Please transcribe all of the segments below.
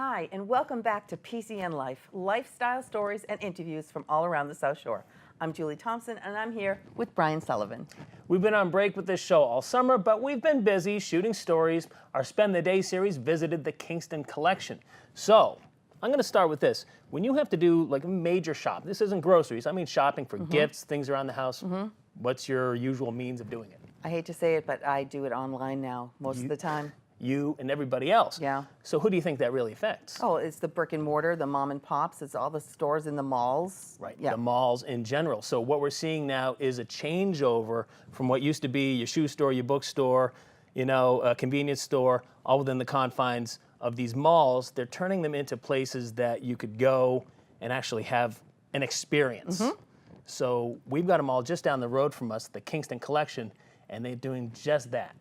Hi, and welcome back to PCN Life, lifestyle stories and interviews from all around the South Shore. I'm Julie Thompson, and I'm here with Brian Sullivan. We've been on break with this show all summer, but we've been busy shooting stories. Our Spend the Day series visited the Kingston Collection. So, I'm going to start with this. When you have to do like a major shop, this isn't groceries, I mean shopping for gifts, things around the house, what's your usual means of doing it? I hate to say it, but I do it online now most of the time. You and everybody else. Yeah. So who do you think that really affects? Oh, it's the brick and mortar, the mom and pops, it's all the stores in the malls. Right, yeah. the malls in general. So what we're seeing now is a changeover from what used to be your shoe store, your bookstore, you know, a convenience store, all within the confines of these malls. They're turning them into places that you could go and actually have an experience. So we've got a mall just down the road from us, the Kingston Collection, and they're doing just that.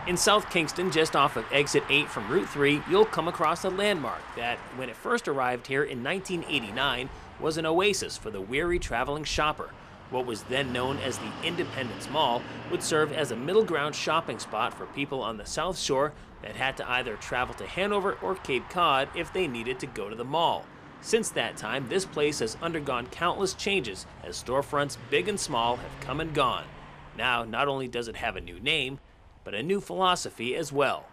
In South Kingston, just off of Exit 8 from Route 3, you'll come across a landmark that, when it first arrived here in 1989, was an oasis for the weary traveling shopper. What was then known as the Independence Mall would serve as a middle ground shopping spot for people on the South Shore that had to either travel to Hanover or Cape Cod if they needed to go to the mall. Since that time, this place has undergone countless changes as storefronts big and small have come and gone. Now, not only does it have a new name, but a new philosophy as well.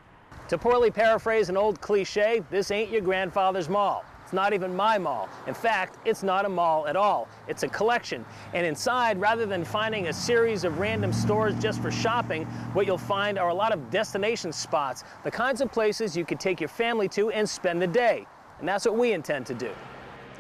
To poorly paraphrase an old cliche, this ain't your grandfather's mall. It's not even my mall. In fact, it's not a mall at all. It's a collection. And inside, rather than finding a series of random stores just for shopping, what you'll find are a lot of destination spots, the kinds of places you could take your family to and spend the day. And that's what we intend to do.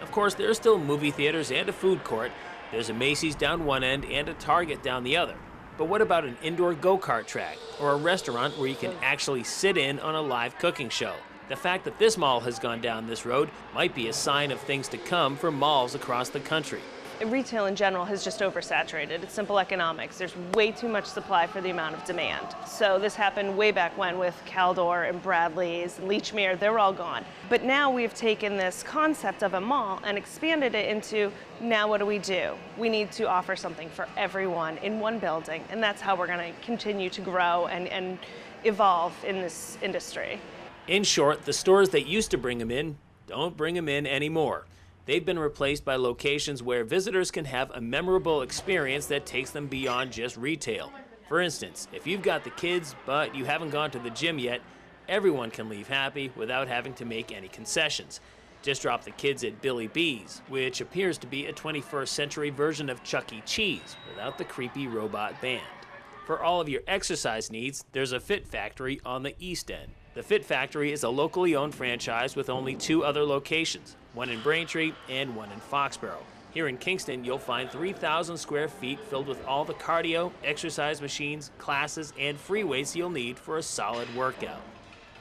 Of course, there are still movie theaters and a food court. There's a Macy's down one end and a Target down the other. But what about an indoor go-kart track or a restaurant where you can actually sit in on a live cooking show? The fact that this mall has gone down this road might be a sign of things to come for malls across the country. Retail in general has just oversaturated. It's simple economics. There's way too much supply for the amount of demand. So this happened way back when with Caldor and Bradley's and Leechmere. They were all gone. But now we've taken this concept of a mall and expanded it into, now what do? We need to offer something for everyone in one building, and that's how we're going to continue to grow and evolve in this industry. In short, the stores that used to bring them in don't bring them in anymore. They've been replaced by locations where visitors can have a memorable experience that takes them beyond just retail. For instance, if you've got the kids but you haven't gone to the gym yet, everyone can leave happy without having to make any concessions. Just drop the kids at Billy B's, which appears to be a 21st century version of Chuck E. Cheese without the creepy robot band. For all of your exercise needs, there's a Fit Factory on the East End. The Fit Factory is a locally owned franchise with only 2 other locations, one in Braintree and one in Foxborough. Here in Kingston, you'll find 3,000 square feet filled with all the cardio, exercise machines, classes, and free weights you'll need for a solid workout.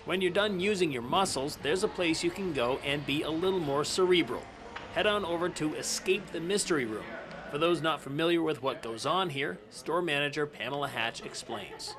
When you're done using your muscles, there's a place you can go and be a little more cerebral. Head on over to Escape the Mystery Room. For those not familiar with what goes on here, store manager Pamela Hatch explains.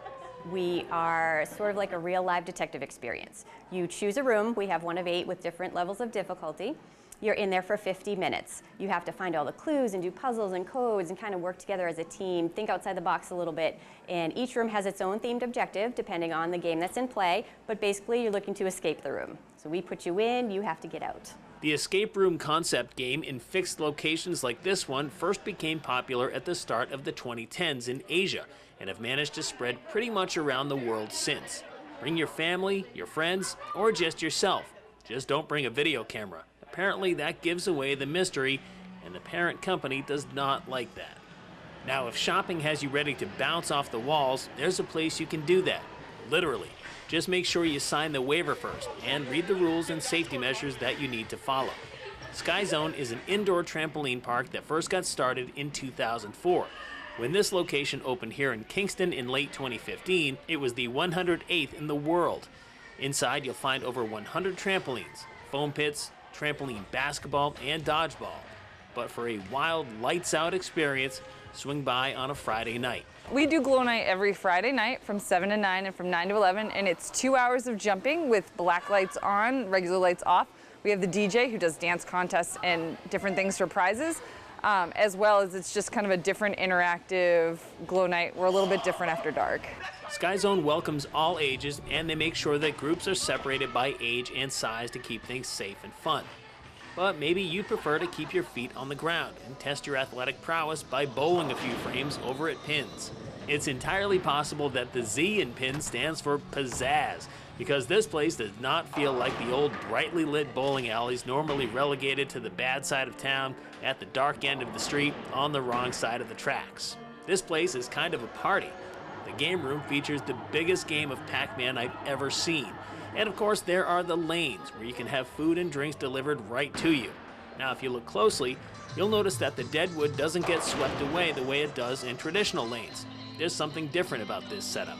We are sort of like a real live detective experience. You choose a room. We have one of 8 with different levels of difficulty. You're in there for 50 minutes. You have to find all the clues and do puzzles and codes and kind of work together as a team, think outside the box a little bit. And each room has its own themed objective depending on the game that's in play, but basically you're looking to escape the room. So we put you in, you have to get out. The escape room concept game in fixed locations like this one first became popular at the start of the 2010s in Asia and have managed to spread pretty much around the world since. Bring your family, your friends, or just yourself. Just don't bring a video camera. Apparently that gives away the mystery, and the parent company does not like that. Now, if shopping has you ready to bounce off the walls, there's a place you can do that. Literally. Just make sure you sign the waiver first and read the rules and safety measures that you need to follow. Sky Zone is an indoor trampoline park that first got started in 2004. When this location opened here in Kingston in late 2015, it was the 108th in the world. Inside, you'll find over 100 trampolines, foam pits, trampoline basketball, and dodgeball. But for a wild, lights-out experience, swing by on a Friday night. We do Glow Night every Friday night from 7 to 9 and from 9 to 11, and it's 2 hours of jumping with black lights on, regular lights off. We have the DJ who does dance contests and different things for prizes. as well as it's just kind of a different interactive glow night. We're a little bit different after dark. Sky Zone welcomes all ages, and they make sure that groups are separated by age and size to keep things safe and fun. But maybe you prefer to keep your feet on the ground and test your athletic prowess by bowling a few frames over at pins. It's entirely possible that the Z in pins stands for pizzazz, because this place does not feel like the old brightly lit bowling alleys normally relegated to the bad side of town at the dark end of the street on the wrong side of the tracks. This place is kind of a party. The game room features the biggest game of Pac-Man I've ever seen. And of course, there are the lanes where you can have food and drinks delivered right to you. Now, if you look closely, you'll notice that the dead wood doesn't get swept away the way it does in traditional lanes. There's something different about this setup.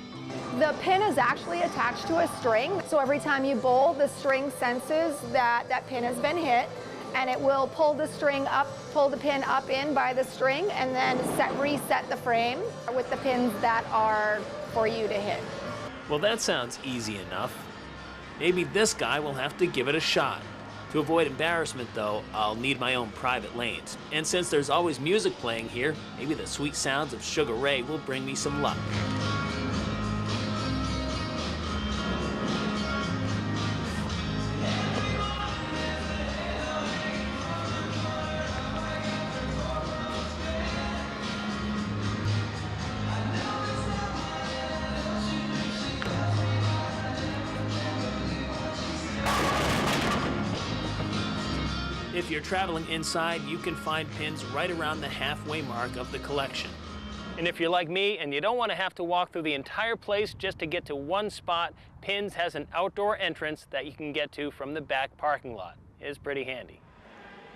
The pin is actually attached to a string, so every time you bowl, the string senses that that pin has been hit, and it will pull the string up, pull the pin up in by the string, and then reset the frame with the pins that are for you to hit. Well, that sounds easy enough. Maybe this guy will have to give it a shot. To avoid embarrassment, though, I'll need my own private lanes. And since there's always music playing here, maybe the sweet sounds of Sugar Ray will bring me some luck. If you're traveling inside, you can find pins right around the halfway mark of the collection. And if you're like me and you don't want to have to walk through the entire place just to get to one spot, Pins has an outdoor entrance that you can get to from the back parking lot. It's pretty handy.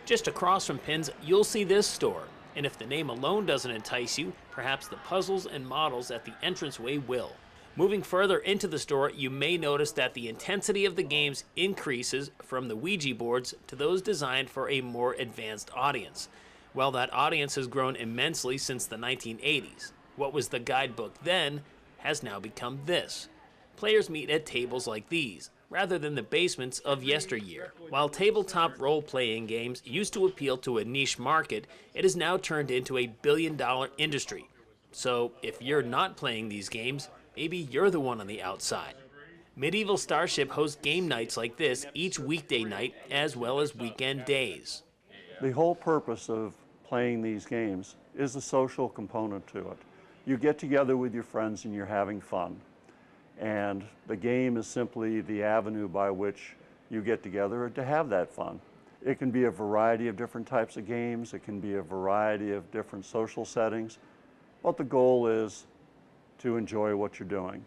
Just across from Pins, you'll see this store. And if the name alone doesn't entice you, perhaps the puzzles and models at the entranceway will. Moving further into the store, you may notice that the intensity of the games increases from the Ouija boards to those designed for a more advanced audience. Well, that audience has grown immensely since the 1980s. What was the guidebook then has now become this. Players meet at tables like these, rather than the basements of yesteryear. While tabletop role-playing games used to appeal to a niche market, it has now turned into a billion-dollar industry. So if you're not playing these games, maybe you're the one on the outside. Medieval Starship hosts game nights like this each weekday night as well as weekend days. The whole purpose of playing these games is the social component to it. You get together with your friends and you're having fun. And the game is simply the avenue by which you get together to have that fun. It can be a variety of different types of games. It can be a variety of different social settings. But the goal is to enjoy what you're doing.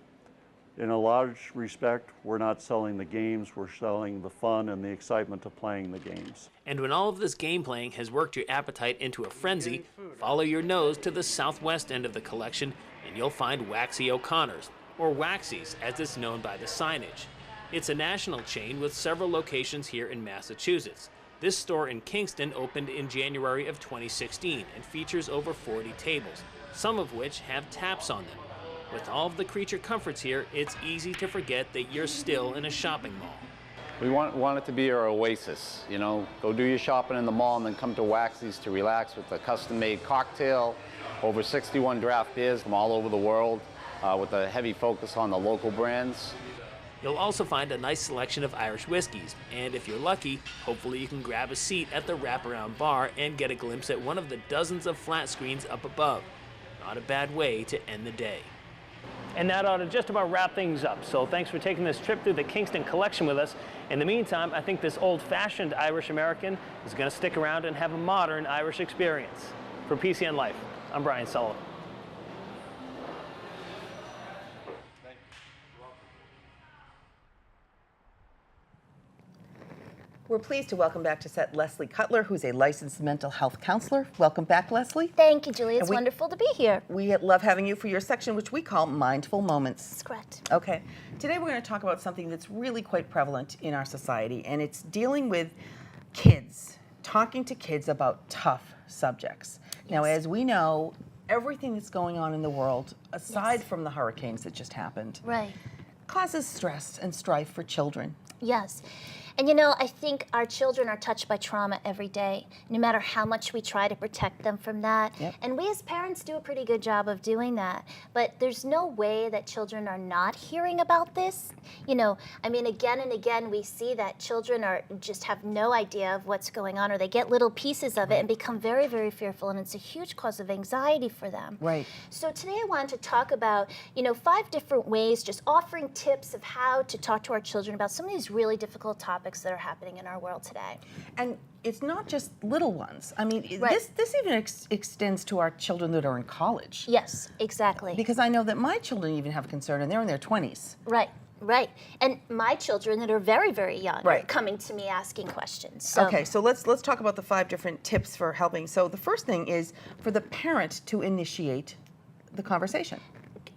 In a large respect, we're not selling the games, we're selling the fun and the excitement of playing the games. And when all of this game playing has worked your appetite into a frenzy, follow your nose to the southwest end of the collection and you'll find Waxy O'Connor's, or Waxy's as it's known by the signage. It's a national chain with several locations here in Massachusetts. This store in Kingston opened in January of 2016 and features over 40 tables, some of which have taps on them. With all of the creature comforts here, it's easy to forget that you're still in a shopping mall. We want it to be our oasis, you know, go do your shopping in the mall and then come to Waxy's to relax with a custom-made cocktail, over 61 draft beers from all over the world, with a heavy focus on the local brands. You'll also find a nice selection of Irish whiskeys, and if you're lucky, hopefully you can grab a seat at the wraparound bar and get a glimpse at one of the dozens of flat screens up above. Not a bad way to end the day. And that ought to just about wrap things up. So thanks for taking this trip through the Kingston Collection with us. In the meantime, I think this old-fashioned Irish American is going to stick around and have a modern Irish experience. For PCN Life, I'm Brian Sullivan. We're pleased to welcome back to set Leslie Cutler, who's a licensed mental health counselor. Welcome back, Leslie. Thank you, Julie. It's wonderful to be here. We love having you for your section, which we call Mindful Moments. That's correct. Okay. Today we're going to talk about something that's really quite prevalent in our society, and it's dealing with kids, talking to kids about tough subjects. Yes. Now, as we know, everything that's going on in the world, aside from the hurricanes that just happened, right, causes stress and strife for children. Yes. And you know, I think our children are touched by trauma every day, no matter how much we try to protect them from that. Yep. And we as parents do a pretty good job of doing that. But there's no way that children are not hearing about this. You know, I mean, again and again, we see that children just have no idea of what's going on, or they get little pieces of it and become very, very fearful, and it's a huge cause of anxiety for them. Right. So today I wanted to talk about, you know, 5 different ways, just offering tips of how to talk to our children about some of these really difficult topics that are happening in our world today. And it's not just little ones. I mean, Right. this even extends to our children that are in college. Yes, exactly. Because I know that my children even have concern, and they're in their 20s. Right, right. And my children that are very, very young are Right. coming to me asking questions. So, Okay, so let's talk about the 5 different tips for helping. So the first thing is for the parent to initiate the conversation.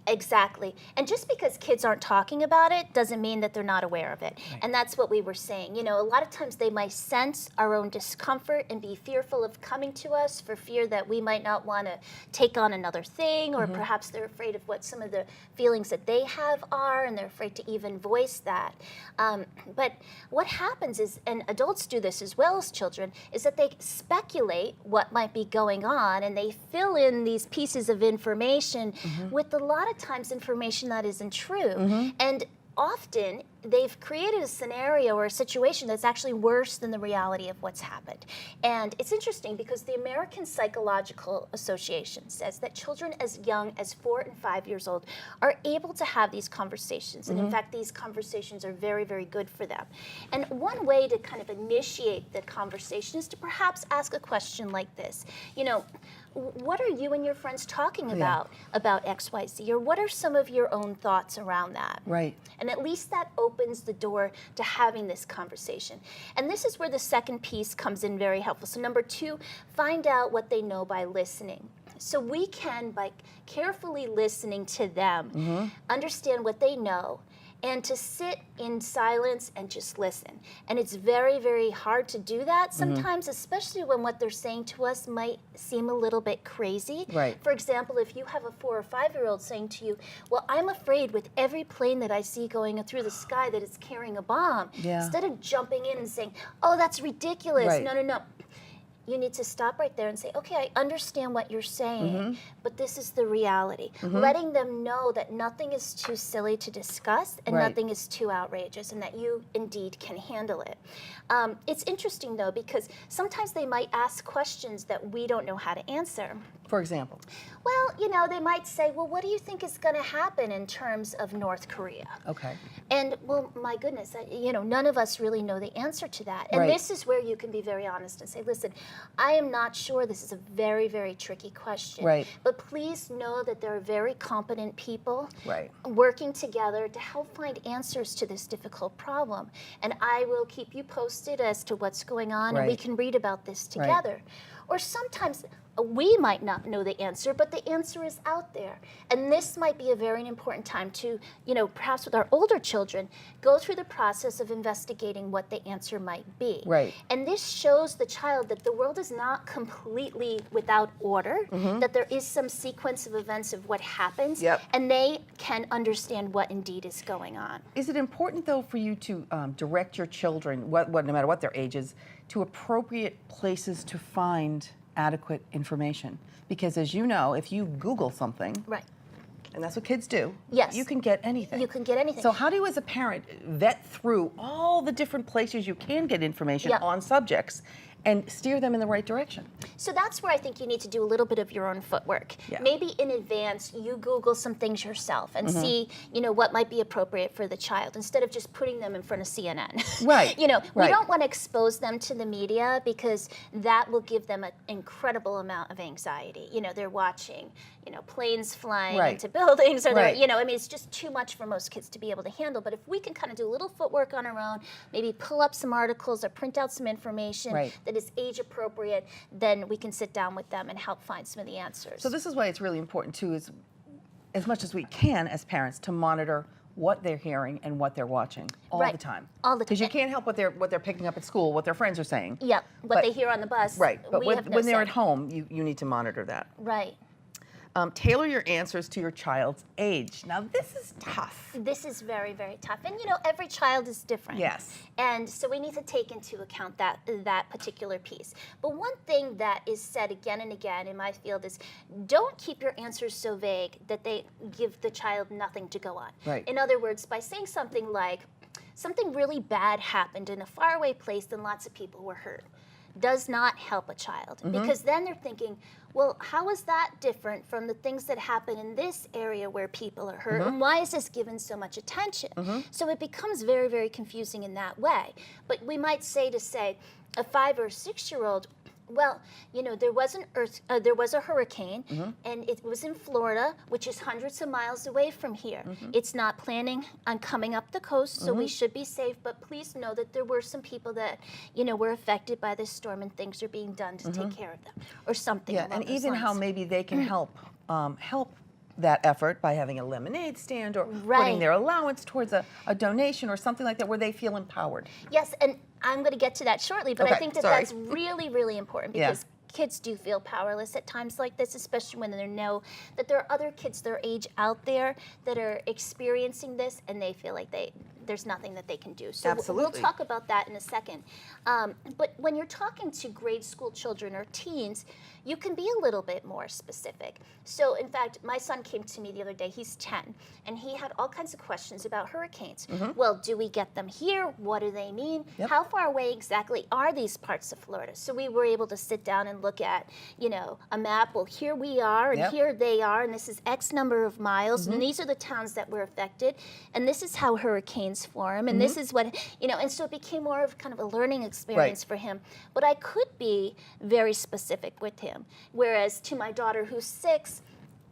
Exactly. And just because kids aren't talking about it doesn't mean that they're not aware of it. And that's what we were saying. You know, a lot of times they might sense our own discomfort and be fearful of coming to us for fear that we might not want to take on another thing, or perhaps they're afraid of what some of the feelings that they have are, and they're afraid to even voice that. But what happens is, and adults do this as well as children, is that they speculate what might be going on, and they fill in these pieces of information with a lot of times information that isn't true. And often they've created a scenario or a situation that's actually worse than the reality of what's happened. And it's interesting because the American Psychological Association says that children as young as 4 and 5 years old are able to have these conversations. And in fact, these conversations are very, very good for them. And one way to kind of initiate the conversation is to perhaps ask a question like this. You know, what are you and your friends talking about XYZ? Or what are some of your own thoughts around that? Right. And at least that opens the door to having this conversation. And this is where the second piece comes in very helpful. So number 2, find out what they know by listening. So we can, by carefully listening to them, understand what they know, and to sit in silence and just listen. And it's very, very hard to do that sometimes, especially when what they're saying to us might seem a little bit crazy. Right. For example, if you have a 4 or 5-year-old saying to you, well, I'm afraid with every plane that I see going through the sky that it's carrying a bomb, Yeah. instead of jumping in and saying, oh, that's ridiculous. Right. No, no, no. You need to stop right there and say, okay, I understand what you're saying, but this is the reality. Letting them know that nothing is too silly to discuss and Right. nothing is too outrageous, and that you indeed can handle it. It's interesting, though, because sometimes they might ask questions that we don't know how to answer. For example. Well, you know, they might say, well, what do you think is going to happen in terms of North Korea? Okay. And, well, my goodness, you know, none of us really know the answer to that. And Right. this is where you can be very honest and say, listen, I am not sure. This is a very, very tricky question. Right. But please know that there are very competent people Right. working together to help find answers to this difficult problem. And I will keep you posted as to what's going on, and we Right. can read about this together. Or sometimes we might not know the answer, but the answer is out there. And this might be a very important time to, you know, perhaps with our older children, go through the process of investigating what the answer might be. Right. And this shows the child that the world is not completely without order, that there is some sequence of events of what happens, Yep. and they can understand what indeed is going on. Is it important, though, for you to direct your children, no matter what their age is, to appropriate places to find adequate information? Because as you know, if you Google something, Right. and that's what kids do, Yes. you can get anything. You can get anything. So how do you, as a parent, vet through all the different places you can get information Yep. on subjects and steer them in the right direction? So that's where I think you need to do a little bit of your own footwork. Yeah. Maybe in advance you Google some things yourself and see, you know, what might be appropriate for the child instead of just putting them in front of CNN. Right. You know, we Right. don't want to expose them to the media because that will give them an incredible amount of anxiety. You know, they're watching, you know, planes flying Right. into buildings, or they're, Right. you know, I mean, it's just too much for most kids to be able to handle. But if we can kind of do a little footwork on our own, maybe pull up some articles or print out some information Right. that is age appropriate, then we can sit down with them and help find some of the answers. So this is why it's really important, too, is as much as we can as parents to monitor what they're hearing and what they're watching all Right. the time. All the time. Because you can't help what they're picking up at school, what their friends are saying. Yep, what But- they hear on the bus. Right, but we when, have no when they're say. at home, you need to monitor that. Right. Tailor your answers to your child's age. Now, this is tough. This is very, very tough. And you know, every child is different. Yes. And so we need to take into account that particular piece. But one thing that is said again and again in my field is don't keep your answers so vague that they give the child nothing to go on. Right. In other words, by saying something like, something really bad happened in a faraway place and lots of people were hurt, does not help a child, because then they're thinking, well, how is that different from the things that happen in this area where people are hurt, and why is this given so much attention? So it becomes very, very confusing in that way. But we might say a 5 or 6 year old, well, you know, there was a hurricane, and it was in Florida, which is hundreds of miles away from here. It's not planning on coming up the coast, so we should be safe. But please know that there were some people that, you know, were affected by this storm, and things are being done to take care of them, or something. Yeah, along and those even how lines. maybe they can help that effort by having a lemonade stand or putting Right. their allowance towards a donation or something like that, where they feel empowered. Yes, and I'm going to get to that shortly, but I Okay, think that sorry. that's really, really important Yeah. because kids do feel powerless at times like this, especially when they know that there are other kids their age out there that are experiencing this, and they feel like there's nothing that they can do. So Absolutely. we'll talk about that in a second. But when you're talking to grade school children or teens, you can be a little bit more specific. So in fact, my son came to me the other day, he's 10, and he had all kinds of questions about hurricanes. Well, do we get them here? What do they mean? Yep. How far away exactly are these parts of Florida? So we were able to sit down and look at, you know, a map. Well, here we are, and Yep. here they are, and this is X number of miles, and these are the towns that were affected, and this is how hurricanes form, and this is what, you know, and so it became more of kind of a learning experience for him. But I could be very specific with him, whereas to my daughter who's 6,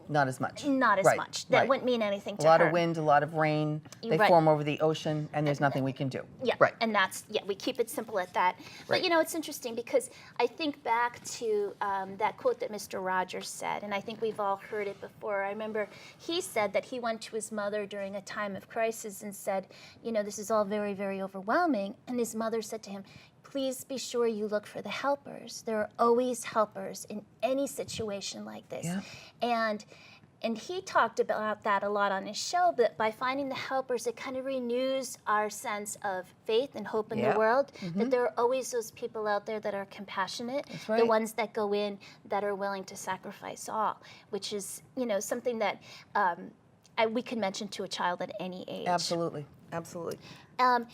Not as much. not as Right, much. That right. wouldn't mean anything to A lot her. of wind, a lot of rain. They Right. form over the ocean, and there's nothing we can do. Yeah, Right. and that's, we keep it simple at that. But Right. you know, it's interesting because I think back to that quote that Mr. Rogers said, and I think we've all heard it before. I remember he said that he went to his mother during a time of crisis and said, you know, this is all very, very overwhelming. And his mother said to him, please be sure you look for the helpers. There are always helpers in any situation like this. Yeah. And he talked about that a lot on his show, but by finding the helpers, it kind of renews our sense of faith and hope in Yeah. the world, that there are always those people out there that are compassionate, That's the right. ones that go in that are willing to sacrifice all, which is, you know, something that we can mention to a child at any age. Absolutely. Absolutely. And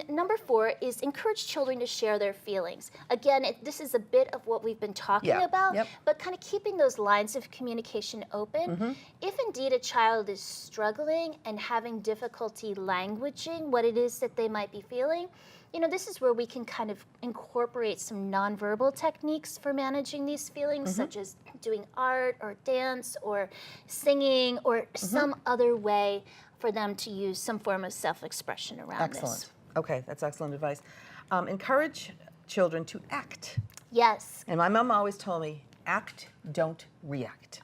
number 4 is encourage children to share their feelings. Again, this is a bit of what we've been talking Yeah, about, yep. but kind of keeping those lines of communication open. If indeed a child is struggling and having difficulty languaging what it is that they might be feeling, you know, this is where we can kind of incorporate some nonverbal techniques for managing these feelings, such as doing art or dance or singing or some other way for them to use some form of self-expression around Excellent. this. Okay, that's excellent advice. Encourage children to act. Yes. And my mom always told me, act, don't react.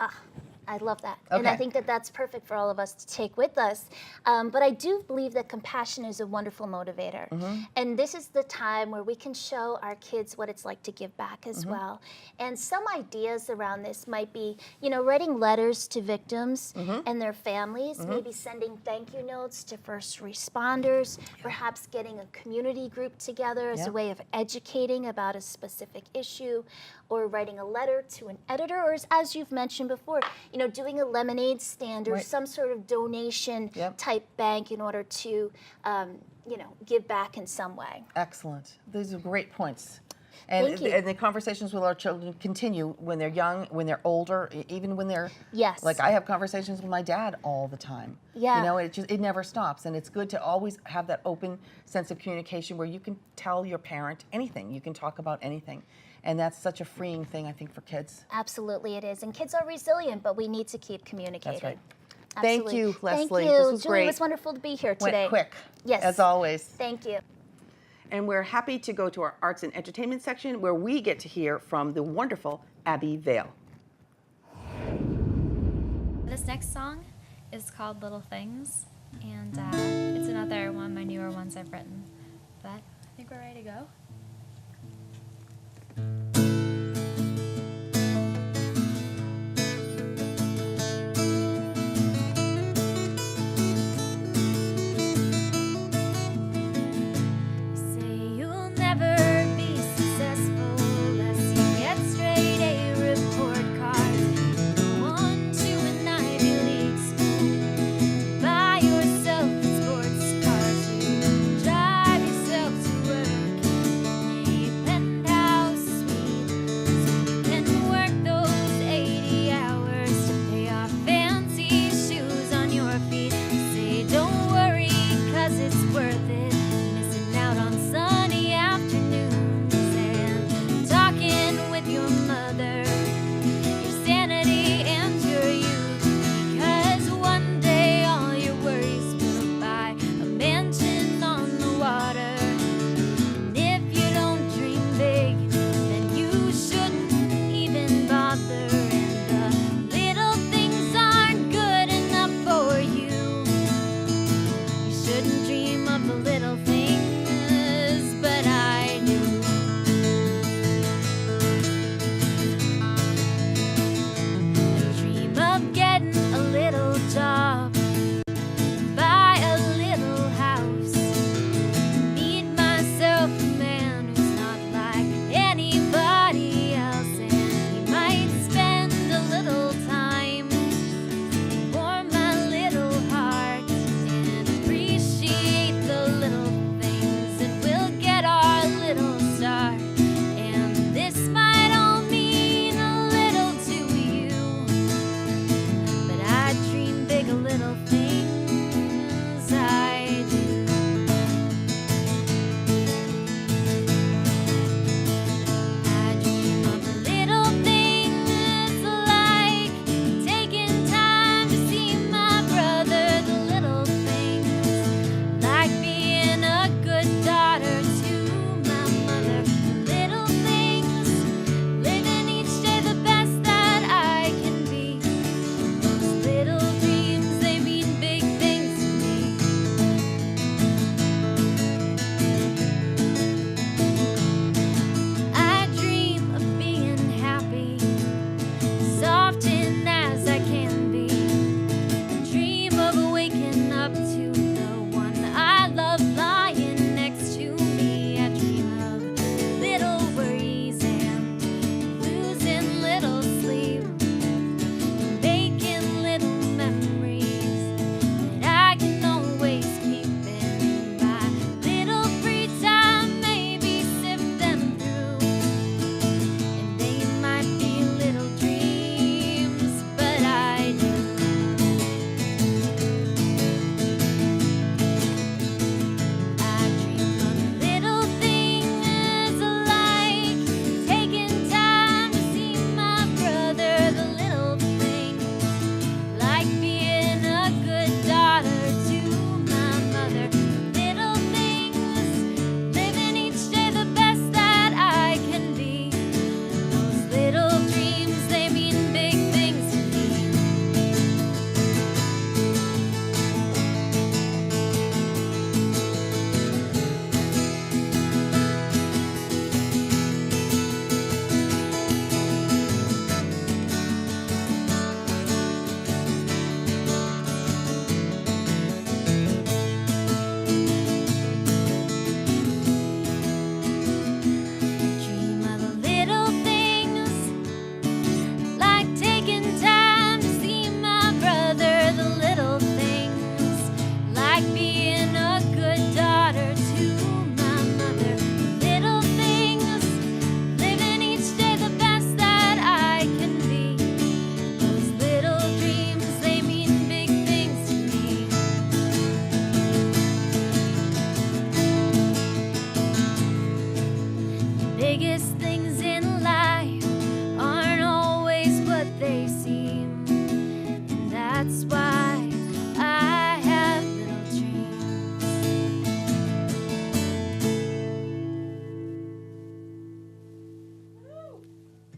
I love that. And I Okay. think that that's perfect for all of us to take with us. But I do believe that compassion is a wonderful motivator. And this is the time where we can show our kids what it's like to give back as well. And some ideas around this might be, you know, writing letters to victims and their families, maybe sending thank you notes to first responders, perhaps getting a community group together as Yeah. a way of educating about a specific issue, or writing a letter to an editor, or as you've mentioned before, you know, doing a lemonade stand or Right. some sort of donation Yep. type bank in order to, you know, give back in some way. Excellent. These are great points. And, Thank you. and the conversations with our children continue when they're young, when they're older, even when they're Yes. like I have conversations with my dad all the time. Yeah. You know, it never stops, and it's good to always have that open sense of communication where you can tell your parent anything, you can talk about anything, and that's such a freeing thing, I think, for kids. Absolutely it is. And kids are resilient, but we need to keep communicating. That's right. Absolutely. Thank you, Leslie. Thank you. This was Julie, great. it was wonderful to be here Went today. quick, Yes. as always. Thank you. And we're happy to go to our arts and entertainment section where we get to hear from the wonderful Abby Vale. This next song is called Little Things, and it's another one of my newer ones I've written. But I think we're ready to go. That's why I have little dreams.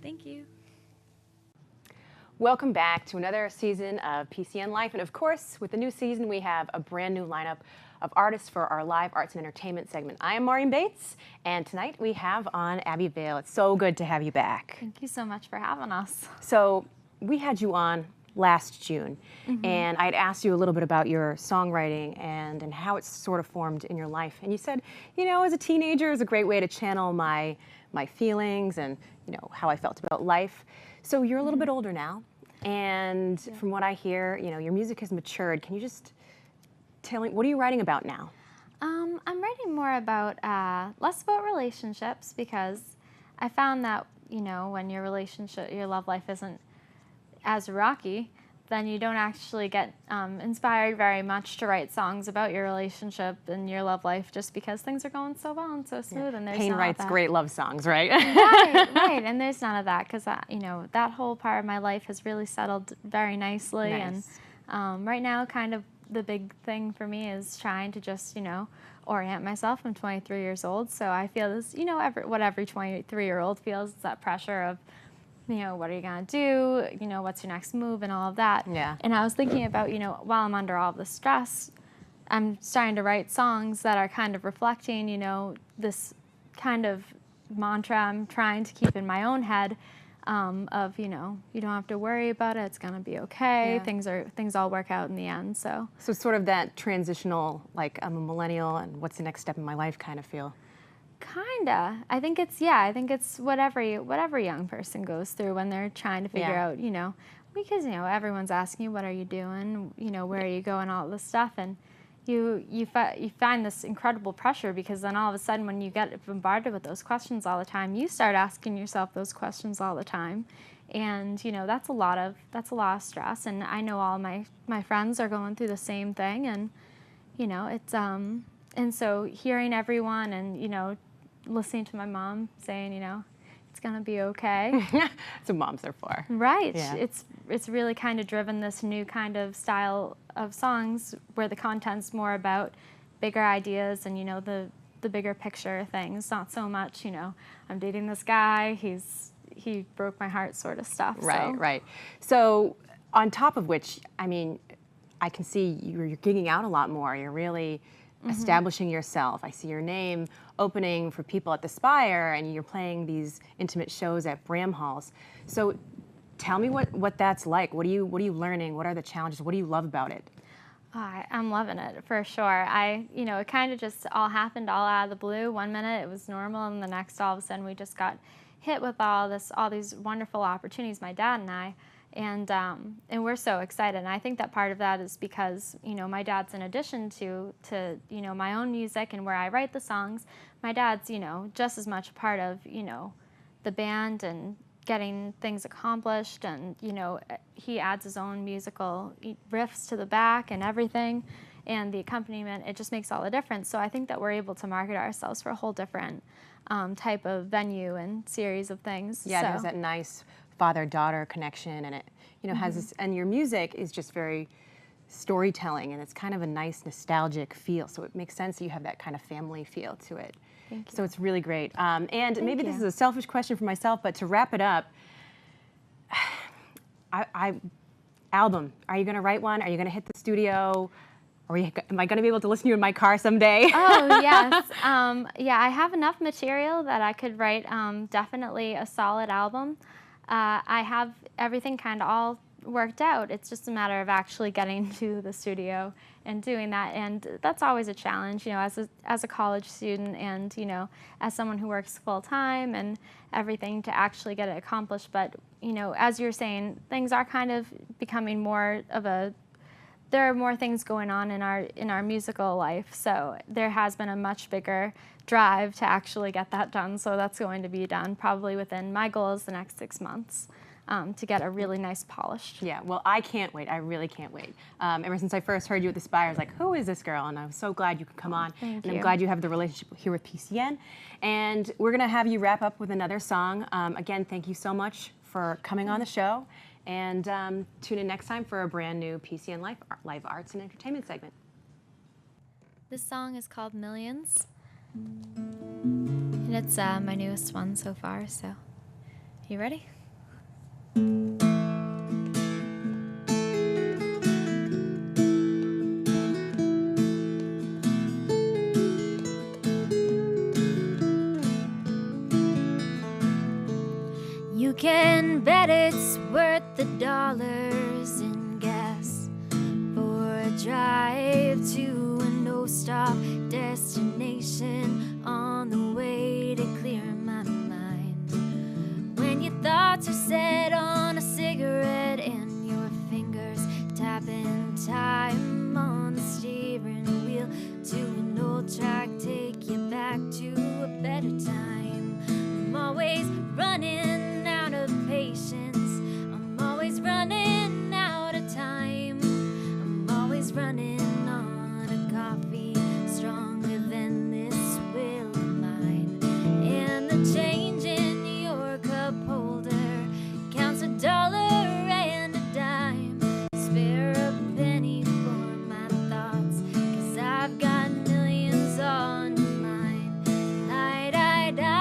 Thank you. Welcome back to another season of PCN Life. And of course, with the new season, we have a brand new lineup of artists for our live arts and entertainment segment. I am Maureen Bates, and tonight we have on Abby Vale. It's so good to have you back. Thank you so much for having us. So we had you on last June, and I had asked you a little bit about your songwriting and how it's sort of formed in your life. And you said, you know, as a teenager, it was a great way to channel my feelings and, you know, how I felt about life. So you're a little bit older now, and from what I hear, you know, your music has matured. Can you just tell me, what are you writing about now? I'm writing more about, less about relationships, because I found that, you know, when your love life isn't as rocky, then you don't actually get inspired very much to write songs about your relationship and your love life, just because things are going so well and so smooth. And there's Payne none of writes that. great love songs, right? Right, and there's none of that, because you know, that whole part of my life has really settled very nicely. Nice. And right now, kind of the big thing for me is trying to just, you know, orient myself. I'm 23 years old, so I feel this, you know, what every 23-year-old feels, is that pressure of, you know, what are you gonna do? You know, what's your next move and all of that. Yeah. And I was thinking about, you know, while I'm under all the stress, I'm starting to write songs that are kind of reflecting, you know, this kind of mantra I'm trying to keep in my own head, of, you know, you don't have to worry about it. It's gonna be okay. Yeah. Things all work out in the end. So So sort of that transitional, like I'm a millennial and what's the next step in my life kind of feel. kinda. I think it's what every young person goes through when they're trying to figure Yeah. out, you know, because, you know, everyone's asking you, what are you doing? You know, where are you going? All this stuff, and you find this incredible pressure, because then all of a sudden, when you get bombarded with those questions all the time, you start asking yourself those questions all the time, and you know, that's a lot of stress. And I know all my friends are going through the same thing, and you know, it's and so hearing everyone, and you know, listening to my mom saying, you know, it's gonna be okay. That's what moms are for. Right. Yeah. It's really kind of driven this new kind of style of songs where the content's more about bigger ideas and, you know, the bigger picture things, not so much, you know, I'm dating this guy, he broke my heart sort of stuff. Right, so. right. So on top of which, I mean, I can see you're gigging out a lot more. You're really establishing yourself. I see your name opening for people at the Spire, and you're playing these intimate shows at Bramhalls. So tell me what that's like. What are you learning? What are the challenges? What do you love about it? I'm loving it, for sure. You know, it kind of just all happened all out of the blue. One minute it was normal, and the next, all of a sudden, we just got hit with all these wonderful opportunities, my dad and I. And we're so excited. And I think that part of that is because, you know, my dad's, in addition to you know, my own music and where I write the songs, my dad's, you know, just as much a part of, you know, the band and getting things accomplished. And, you know, he adds his own musical riffs to the back and everything. And the accompaniment, it just makes all the difference. So I think that we're able to market ourselves for a whole different type of venue and series of things. Yeah, so. there's that nice father-daughter connection, and it, you know, has this, and your music is just very storytelling, and it's kind of a nice nostalgic feel. So it makes sense that you have that kind of family feel to it. Thank you. So it's really great. And maybe this you. is a selfish question for myself, but to wrap it up, album. Are you going to write one? Are you going to hit the studio? Am I going to be able to listen to you in my car someday? Oh, yes. Yeah, I have enough material that I could write definitely a solid album. I have everything kind of all worked out. It's just a matter of actually getting to the studio and doing that, and that's always a challenge, you know, as a college student, and you know, as someone who works full time and everything, to actually get it accomplished. But you know, as you're saying, things are kind of becoming more of a. There are more things going on in our musical life, so there has been a much bigger drive to actually get that done. So that's going to be done probably within, my goal is the next 6 months, to get a really nice polished. Yeah, well, I can't wait. I really can't wait. Ever since I first heard you at the Spire, I was like, who is this girl? And I'm so glad you could come on. Thank and you. I'm glad you have the relationship here with PCN. And we're going to have you wrap up with another song. Again, thank you so much for coming on the show. And tune in next time for a brand new PCN Live Arts and Entertainment segment. This song is called Millions, and it's my newest one so far, so you ready? You can bet it's worth the dollars in gas for a drive to a no-stop destination on the way to clear my mind. When your thoughts are set on a cigarette and your fingers tapping time on the steering wheel to an old track, take you back to a better time. I'm always running out of patience. I'm always running out of time. I'm always running on a coffee stronger than this will of mine. And the change in your cup holder counts a dollar and a dime. Spare a penny for my thoughts, 'cause I've got millions on your mind. Die, die, die.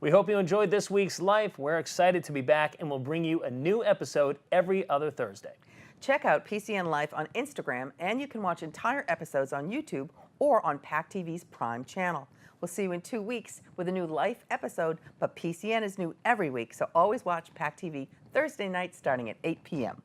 We hope you enjoyed this week's Life. We're excited to be back, and we'll bring you a new episode every other Thursday. Check out PCN Life on Instagram, and you can watch entire episodes on YouTube or on PACTV's Prime channel. We'll see you in 2 weeks with a new Life episode, but PCN is new every week, so always watch PACTV Thursday night starting at 8 p.m.